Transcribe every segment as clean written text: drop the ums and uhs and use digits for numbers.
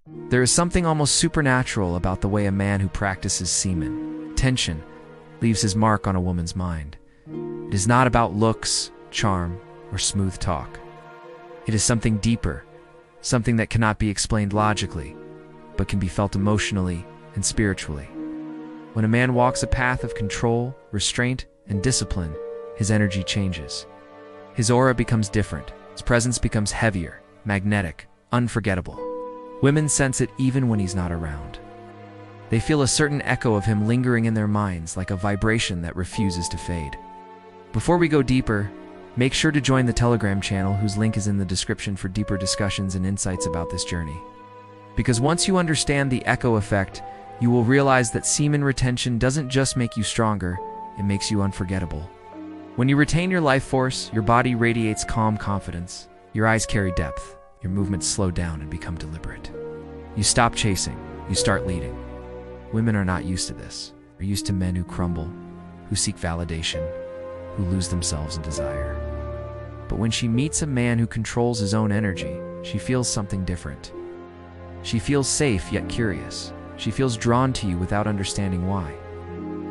There is something almost supernatural about the way a man who practices semen retention leaves his mark on a woman's mind. It is not about looks, charm, or smooth talk. It is something deeper, something that cannot be explained logically, but can be felt emotionally and spiritually. When a man walks a path of control, restraint, and discipline, his energy changes. His aura becomes different. His presence becomes heavier, magnetic, unforgettable. Women sense it even when he's not around. They feel a certain echo of him lingering in their minds, like a vibration that refuses to fade. Before we go deeper, make sure to join the Telegram channel, whose link is in the description, for deeper discussions and insights about this journey. Because once you understand the echo effect, you will realize that semen retention doesn't just make you stronger, it makes you unforgettable. When you retain your life force, your body radiates calm confidence, your eyes carry depth, your movements slow down and become deliberate. You stop chasing, you start leading. Women are not used to this. They're used to men who crumble, who seek validation, who lose themselves in desire. But when she meets a man who controls his own energy, she feels something different. She feels safe yet curious. She feels drawn to you without understanding why.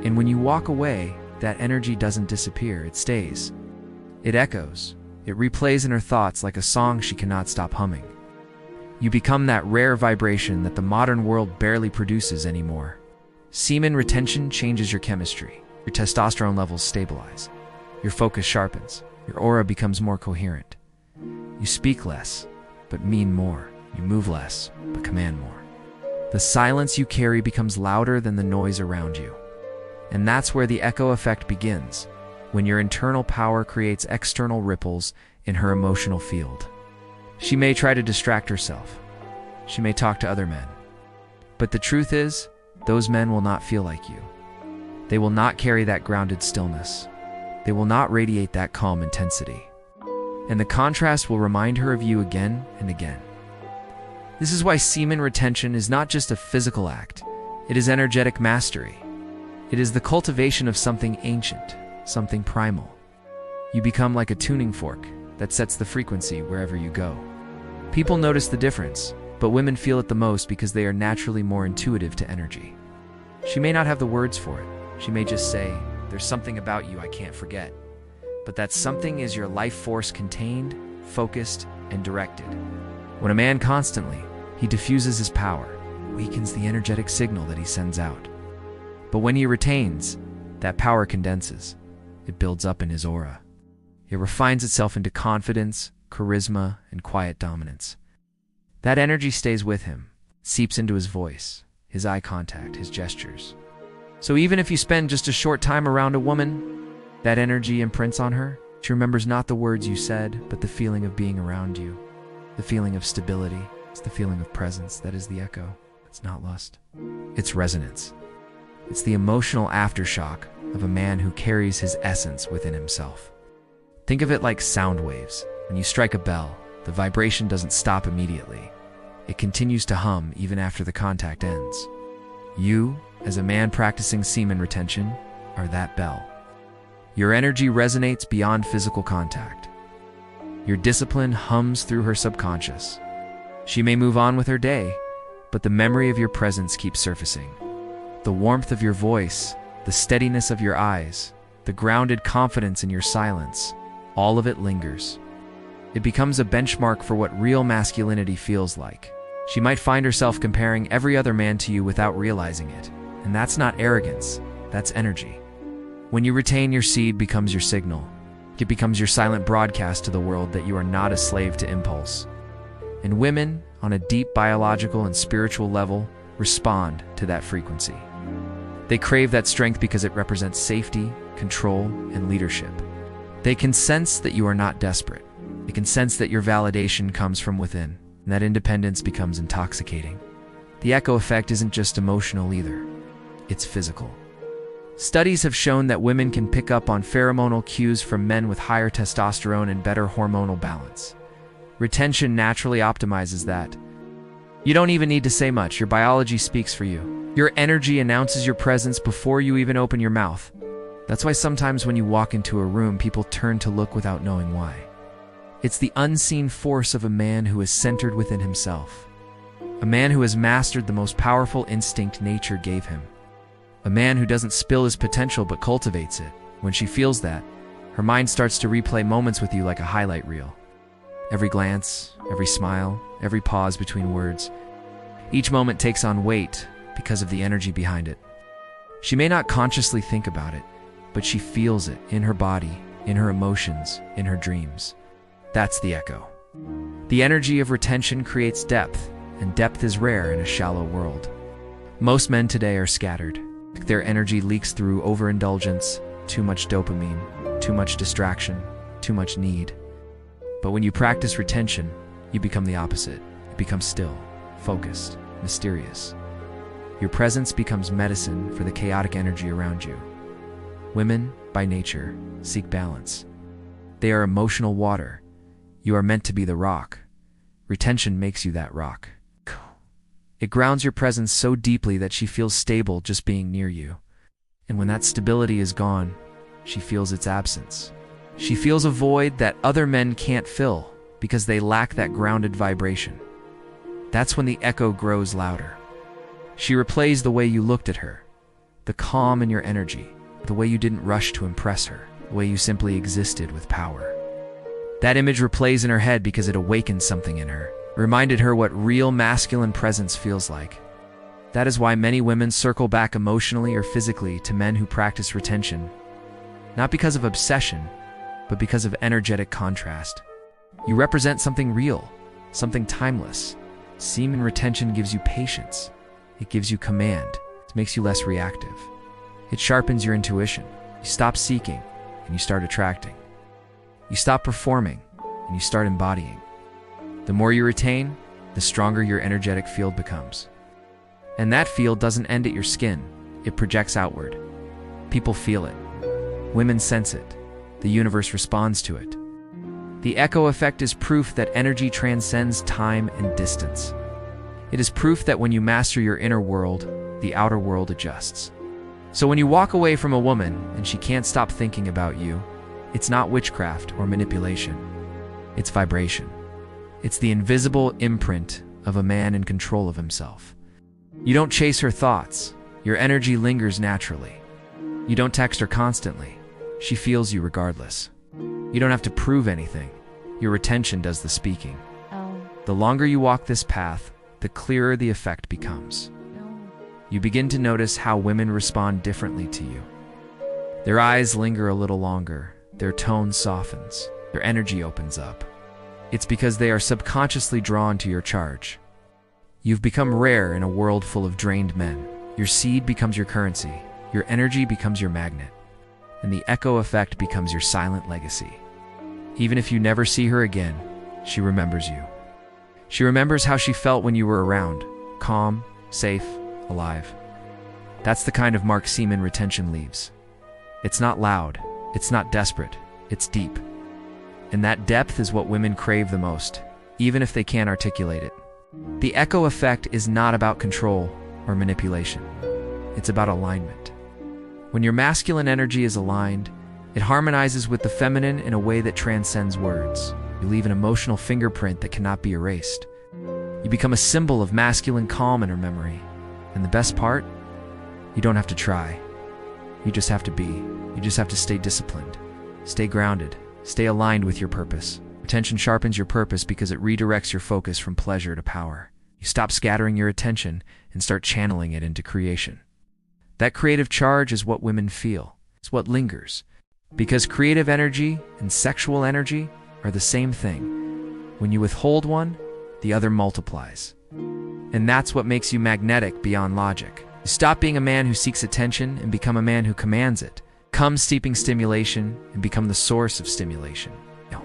And when you walk away, that energy doesn't disappear, it stays. It echoes. It replays in her thoughts like a song she cannot stop humming. You become that rare vibration that the modern world barely produces anymore. Semen retention changes your chemistry. Your testosterone levels stabilize. Your focus sharpens. Your aura becomes more coherent. You speak less, but mean more. You move less, but command more. The silence you carry becomes louder than the noise around you. And that's where the echo effect begins, when your internal power creates external ripples in her emotional field. She may try to distract herself. She may talk to other men. But the truth is, those men will not feel like you. They will not carry that grounded stillness. They will not radiate that calm intensity. And the contrast will remind her of you again and again. This is why semen retention is not just a physical act. It is energetic mastery. It is the cultivation of something ancient, something primal. You become like a tuning fork that sets the frequency wherever you go. People notice the difference, but women feel it the most because they are naturally more intuitive to energy. She may not have the words for it. She may just say, "There's something about you I can't forget." But that something is your life force, contained, focused, and directed. When a man constantly, he diffuses his power, weakens the energetic signal that he sends out. But when he retains, that power condenses. It builds up in his aura. It refines itself into confidence, charisma, and quiet dominance. That energy stays with him, seeps into his voice, his eye contact, his gestures. So even if you spend just a short time around a woman, that energy imprints on her. She remembers not the words you said, but the feeling of being around you, the feeling of stability. It's the feeling of presence that is the echo. It's not lust. It's resonance. It's the emotional aftershock of a man who carries his essence within himself. Think of it like sound waves. When you strike a bell, the vibration doesn't stop immediately. It continues to hum even after the contact ends. You, as a man practicing semen retention, are that bell. Your energy resonates beyond physical contact. Your discipline hums through her subconscious. She may move on with her day, but the memory of your presence keeps surfacing. The warmth of your voice, the steadiness of your eyes, the grounded confidence in your silence, all of it lingers. It becomes a benchmark for what real masculinity feels like. She might find herself comparing every other man to you without realizing it. And that's not arrogance, that's energy. When you retain, your seed becomes your signal. It becomes your silent broadcast to the world that you are not a slave to impulse. And women, on a deep biological and spiritual level, respond to that frequency. They crave that strength because it represents safety, control, and leadership. They can sense that you are not desperate. They can sense that your validation comes from within, and that independence becomes intoxicating. The echo effect isn't just emotional either. It's physical. Studies have shown that women can pick up on pheromonal cues from men with higher testosterone and better hormonal balance. Retention naturally optimizes that. You don't even need to say much. Your biology speaks for you. Your energy announces your presence before you even open your mouth. That's why sometimes when you walk into a room, people turn to look without knowing why. It's the unseen force of a man who is centered within himself. A man who has mastered the most powerful instinct nature gave him. A man who doesn't spill his potential but cultivates it. When she feels that, her mind starts to replay moments with you like a highlight reel. Every glance, every smile, every pause between words. Each moment takes on weight because of the energy behind it. She may not consciously think about it, but she feels it in her body, in her emotions, in her dreams. That's the echo. The energy of retention creates depth, and depth is rare in a shallow world. Most men today are scattered. Their energy leaks through overindulgence, too much dopamine, too much distraction, too much need. But when you practice retention, you become the opposite. You become still, focused, mysterious. Your presence becomes medicine for the chaotic energy around you. Women, by nature, seek balance. They are emotional water. You are meant to be the rock. Retention makes you that rock. It grounds your presence so deeply that she feels stable just being near you. And when that stability is gone, she feels its absence. She feels a void that other men can't fill because they lack that grounded vibration. That's when the echo grows louder. She replays the way you looked at her, the calm in your energy, the way you didn't rush to impress her, the way you simply existed with power. That image replays in her head because it awakened something in her, reminded her what real masculine presence feels like. That is why many women circle back emotionally or physically to men who practice retention, not because of obsession, but because of energetic contrast. You represent something real, something timeless. Semen retention gives you patience. It gives you command. It makes you less reactive. It sharpens your intuition. You stop seeking, and you start attracting. You stop performing, and you start embodying. The more you retain, the stronger your energetic field becomes. And that field doesn't end at your skin. It projects outward. People feel it. Women sense it. The universe responds to it. The echo effect is proof that energy transcends time and distance. It is proof that when you master your inner world, the outer world adjusts. So when you walk away from a woman and she can't stop thinking about you, it's not witchcraft or manipulation. It's vibration. It's the invisible imprint of a man in control of himself. You don't chase her thoughts. Your energy lingers naturally. You don't text her constantly. She feels you regardless. You don't have to prove anything. Your retention does the speaking. The longer you walk this path, the clearer the effect becomes. You begin to notice how women respond differently to you. Their eyes linger a little longer. Their tone softens. Their energy opens up. It's because they are subconsciously drawn to your charge. You've become rare in a world full of drained men. Your seed becomes your currency. Your energy becomes your magnet. And the echo effect becomes your silent legacy. Even if you never see her again, she remembers you. She remembers how she felt when you were around, calm, safe, alive. That's the kind of mark semen retention leaves. It's not loud, it's not desperate, it's deep. And that depth is what women crave the most, even if they can't articulate it. The echo effect is not about control or manipulation. It's about alignment. When your masculine energy is aligned, it harmonizes with the feminine in a way that transcends words. You leave an emotional fingerprint that cannot be erased. You become a symbol of masculine calm in her memory. And the best part? You don't have to try. You just have to be. You just have to stay disciplined, stay grounded, stay aligned with your purpose. Retention sharpens your purpose because it redirects your focus from pleasure to power. You stop scattering your attention and start channeling it into creation. That creative charge is what women feel. It's what lingers. Because creative energy and sexual energy are the same thing. When you withhold one, the other multiplies. And that's what makes you magnetic beyond logic. You stop being a man who seeks attention and become a man who commands it. Come seeking stimulation and become the source of stimulation. No.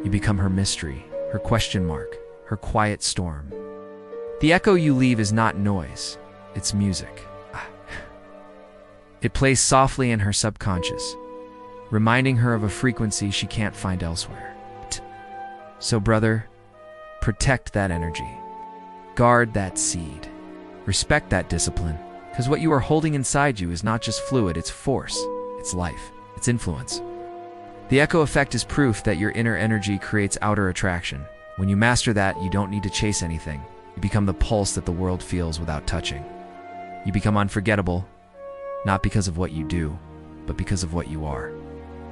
You become her mystery, her question mark, her quiet storm. The echo you leave is not noise, it's music. It plays softly in her subconscious, reminding her of a frequency she can't find elsewhere. So brother, protect that energy. Guard that seed. Respect that discipline, because what you are holding inside you is not just fluid, it's force, it's life, it's influence. The echo effect is proof that your inner energy creates outer attraction. When you master that, you don't need to chase anything. You become the pulse that the world feels without touching. You become unforgettable, not because of what you do, but because of what you are.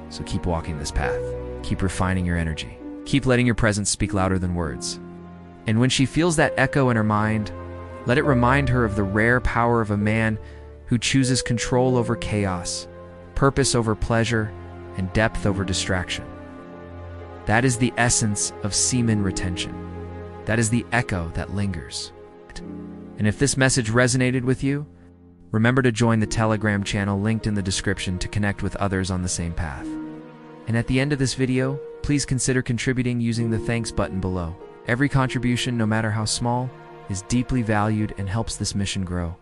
So keep walking this path. Keep refining your energy. Keep letting your presence speak louder than words. And when she feels that echo in her mind, let it remind her of the rare power of a man who chooses control over chaos, purpose over pleasure, and depth over distraction. That is the essence of semen retention. That is the echo that lingers. And if this message resonated with you, remember to join the Telegram channel linked in the description to connect with others on the same path. And at the end of this video, please consider contributing using the thanks button below. Every contribution, no matter how small, is deeply valued and helps this mission grow.